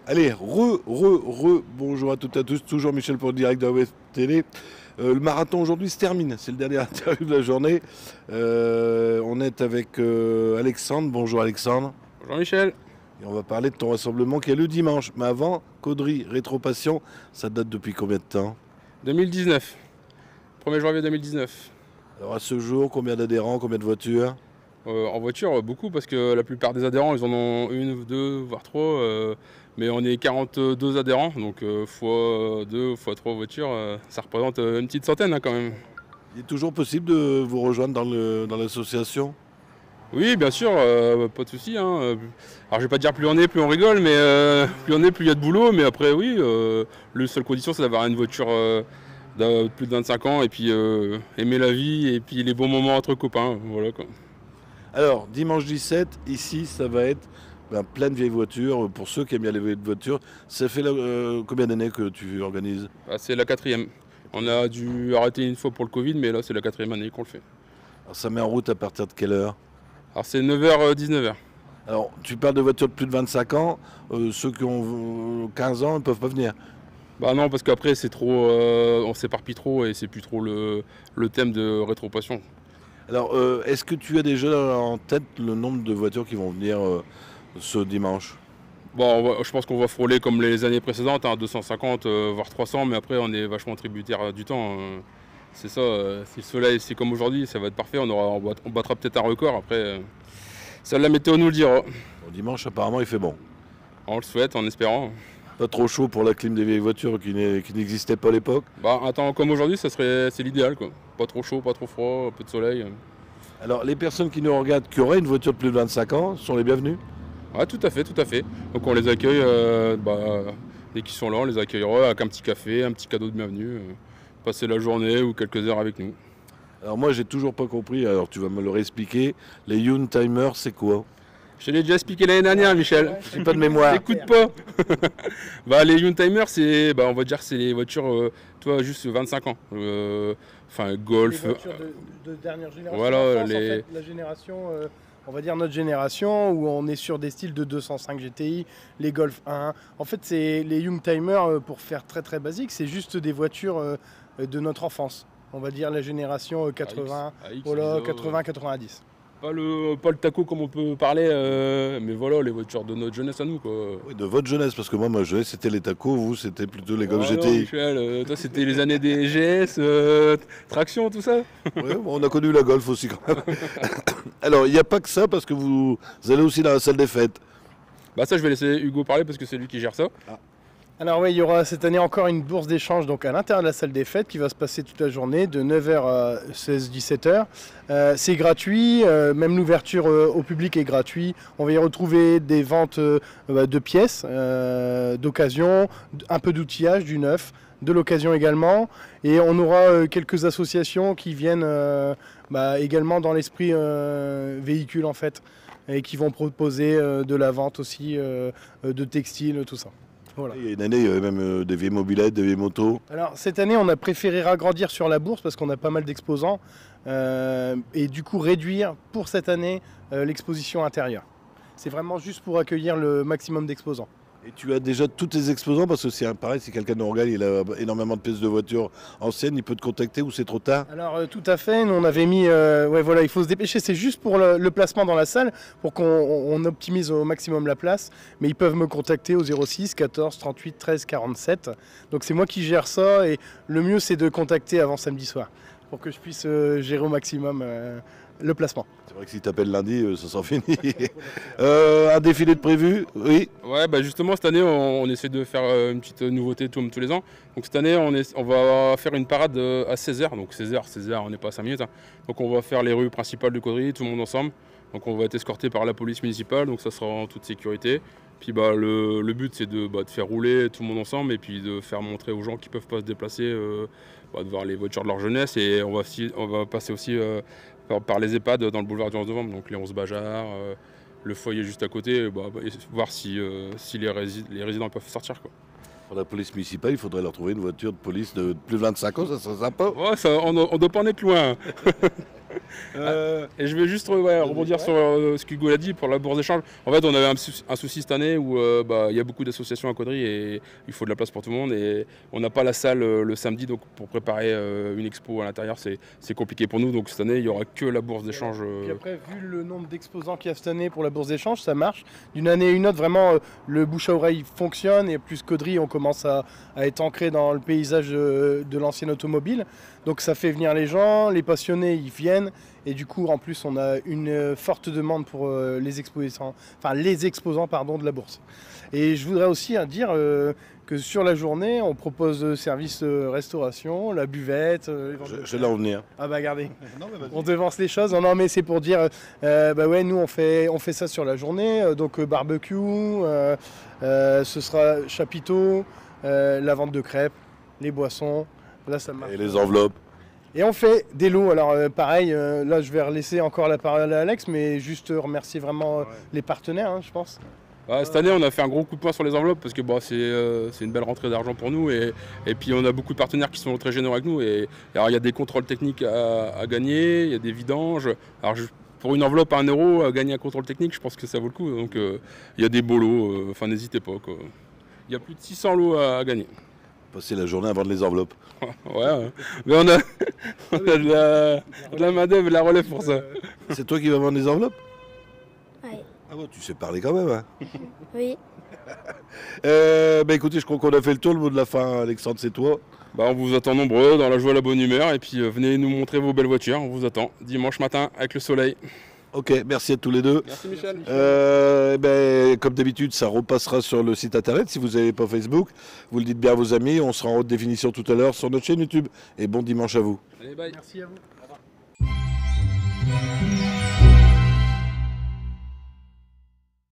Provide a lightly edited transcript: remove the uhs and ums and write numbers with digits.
Allez, bonjour à toutes et à tous, toujours Michel pour le direct de la Web Télé. Le marathon aujourd'hui se termine, c'est le dernier interview de la journée. On est avec Alexandre, bonjour Alexandre. Bonjour Michel. Et on va parler de ton rassemblement qui est le dimanche. Mais avant, Caudry, Rétropassion, ça date depuis combien de temps? 2019, 1er janvier 2019. Alors à ce jour, combien d'adhérents, combien de voitures? En voiture, beaucoup parce que la plupart des adhérents, ils en ont une, deux, voire trois. Mais on est 42 adhérents, donc fois 2, fois 3 voitures, ça représente une petite centaine quand même. Il est toujours possible de vous rejoindre dans l'association? Oui, bien sûr, pas de souci. Alors je vais pas dire plus on est, plus on rigole, mais plus on est, plus il y a de boulot. Mais après, oui, la seule condition, c'est d'avoir une voiture de plus de 25 ans et puis aimer la vie et puis les bons moments entre copains. Voilà, quoi. Alors, dimanche 17, ici, ça va être plein de vieilles voitures. Pour ceux qui aiment bien les vieilles voitures, ça fait combien d'années que tu organises? C'est la quatrième. On a dû arrêter une fois pour le Covid, mais là, c'est la quatrième année qu'on le fait. Alors, ça met en route à partir de quelle heure? Alors, c'est 9h, 19h. Alors, tu parles de voitures de plus de 25 ans. Ceux qui ont 15 ans ne peuvent pas venir. Bah non, parce qu'après, c'est trop, on s'éparpille trop et c'est plus trop le thème de Rétropassion. Alors, est-ce que tu as déjà en tête le nombre de voitures qui vont venir ce dimanche? Bon, je pense qu'on va frôler comme les années précédentes, 250, voire 300, mais après, on est vachement tributaire du temps. C'est ça, si le soleil, c'est comme aujourd'hui, ça va être parfait. On battra peut-être un record. Après, seule la météo nous le dira. Bon, dimanche, apparemment, il fait bon. On le souhaite, en espérant. Pas trop chaud pour la clim des vieilles voitures qui n'existaient pas à l'époque. Bah, un temps comme aujourd'hui, c'est l'idéal, quoi. Pas trop chaud, pas trop froid, un peu de soleil. Alors, les personnes qui nous regardent, qui auraient une voiture de plus de 25 ans, sont les bienvenues? Ouais, tout à fait, tout à fait. Donc on les accueille, dès qu'ils sont là, on les accueillera avec un petit café, un petit cadeau de bienvenue, passer la journée ou quelques heures avec nous. Alors moi, j'ai toujours pas compris, alors tu vas me le réexpliquer. Les Youngtimers, c'est quoi? Je te l'ai déjà expliqué l'année dernière, Michel. J'ai pas de mémoire. T'écoutes pas. Les Youngtimers, on va dire, c'est les voitures, juste 25 ans. Golf. Les voitures de dernière génération. Voilà, en fait, la génération, on va dire notre génération, où on est sur des styles de 205 GTI, les Golf 1. En fait, c'est les Youngtimers, pour faire très très basique, c'est juste des voitures de notre enfance. On va dire la génération 80, voilà, 80-90. Pas le taco comme on peut parler, mais voilà, les voitures de notre jeunesse à nous, quoi. Oui, de votre jeunesse, parce que moi, ma jeunesse, c'était les tacos, vous, c'était plutôt les Golf Non, GTI. Michel, toi, c'était les années des GS, traction, tout ça. Oui, on a connu la Golf aussi quand même. Alors, il n'y a pas que ça, parce que vous allez aussi dans la salle des fêtes. Bah ça, je vais laisser Hugo parler parce que c'est lui qui gère ça. Alors oui, il y aura cette année encore une bourse d'échange donc à l'intérieur de la salle des fêtes qui va se passer toute la journée de 9h à 16-17h. C'est gratuit, même l'ouverture au public est gratuite. On va y retrouver des ventes de pièces, d'occasion, un peu d'outillage, du neuf, de l'occasion également. Et on aura quelques associations qui viennent également dans l'esprit véhicule en fait, et qui vont proposer de la vente aussi de textiles, tout ça. Voilà. Il y a une année, il y avait même des vieilles mobylettes, des vieilles motos. Alors cette année, on a préféré agrandir sur la bourse parce qu'on a pas mal d'exposants et du coup réduire pour cette année l'exposition intérieure. C'est vraiment juste pour accueillir le maximum d'exposants. Et tu as déjà tous tes exposants, parce que c'est pareil, si quelqu'un nous regarde, il a énormément de pièces de voitures anciennes, il peut te contacter ou c'est trop tard? Alors tout à fait, nous on avait mis, il faut se dépêcher, c'est juste pour le placement dans la salle, pour qu'on optimise au maximum la place, mais ils peuvent me contacter au 06 14 38 13 47, donc c'est moi qui gère ça, et le mieux c'est de contacter avant samedi soir, pour que je puisse gérer au maximum le placement. C'est vrai que si tu appelles lundi, ça s'en finit. Un défilé de prévu, oui. Ouais, justement, cette année, on essaie de faire une petite nouveauté tous les ans. Donc cette année, on va faire une parade à 16h. Donc 16h, on n'est pas à 5 minutes. Donc on va faire les rues principales de Caudry, tout le monde ensemble. Donc on va être escorté par la police municipale, donc ça sera en toute sécurité. Puis le but, c'est de faire rouler tout le monde ensemble et puis de faire montrer aux gens qui ne peuvent pas se déplacer, de voir les voitures de leur jeunesse. Et on va passer aussi par les EHPAD dans le boulevard du 11 novembre, donc les 11 Bajar, le foyer juste à côté, et voir si les résidents peuvent sortir, quoi. Pour la police municipale, il faudrait leur trouver une voiture de police de plus de 25 ans, ça serait sympa. Ouais, on ne doit pas en être loin. Et je vais juste rebondir sur ce qu'Hugo a dit pour la bourse d'échange. En fait, on avait un souci cette année où il y a beaucoup d'associations à Caudry et il faut de la place pour tout le monde. Et on n'a pas la salle le samedi, donc pour préparer une expo à l'intérieur, c'est compliqué pour nous. Donc cette année, il n'y aura que la bourse d'échange. Puis après, vu le nombre d'exposants qu'il y a cette année pour la bourse d'échange, ça marche. D'une année à une autre, vraiment, le bouche à oreille fonctionne. Et plus Caudry, on commence à être ancré dans le paysage de l'ancienne automobile. Donc ça fait venir les gens, les passionnés, ils viennent. Et du coup, en plus, on a une forte demande pour les exposants de la bourse. Et je voudrais aussi dire que sur la journée, on propose service restauration, la buvette. Je là en venir. Ah bah regardez, on devance les choses. Non mais c'est pour dire, ouais, nous on fait ça sur la journée. Donc barbecue, ce sera chapiteau, la vente de crêpes, les boissons. Là ça marche. Et les enveloppes. Et on fait des lots. Alors pareil, là je vais relaisser encore la parole à Alex, mais juste remercier vraiment les partenaires, hein, je pense. Cette année, on a fait un gros coup de poing sur les enveloppes parce que c'est une belle rentrée d'argent pour nous. Et puis, on a beaucoup de partenaires qui sont très généreux avec nous. Et alors, il y a des contrôles techniques à gagner, il y a des vidanges. Alors, pour une enveloppe à 1 €, gagner un contrôle technique, je pense que ça vaut le coup. Donc, il y a des beaux lots. Enfin, n'hésitez pas, quoi. Il y a plus de 600 lots à gagner. Passer la journée à vendre les enveloppes. Ouais. Mais on a de la main-d'œuvre et de la relève pour ça. C'est toi qui vas vendre les enveloppes? Ouais. Ah ouais, tu sais parler quand même, hein. Oui. Écoutez, je crois qu'on a fait le tour. Le mot de la fin, Alexandre, c'est toi. On vous attend nombreux, dans la joie et la bonne humeur. Et puis, venez nous montrer vos belles voitures. On vous attend dimanche matin avec le soleil. Ok, merci à tous les deux. Merci Michel. Comme d'habitude, ça repassera sur le site internet. Si vous n'avez pas Facebook, vous le dites bien à vos amis. On sera en haute définition tout à l'heure sur notre chaîne YouTube. Et bon dimanche à vous. Allez, bye. Merci à vous.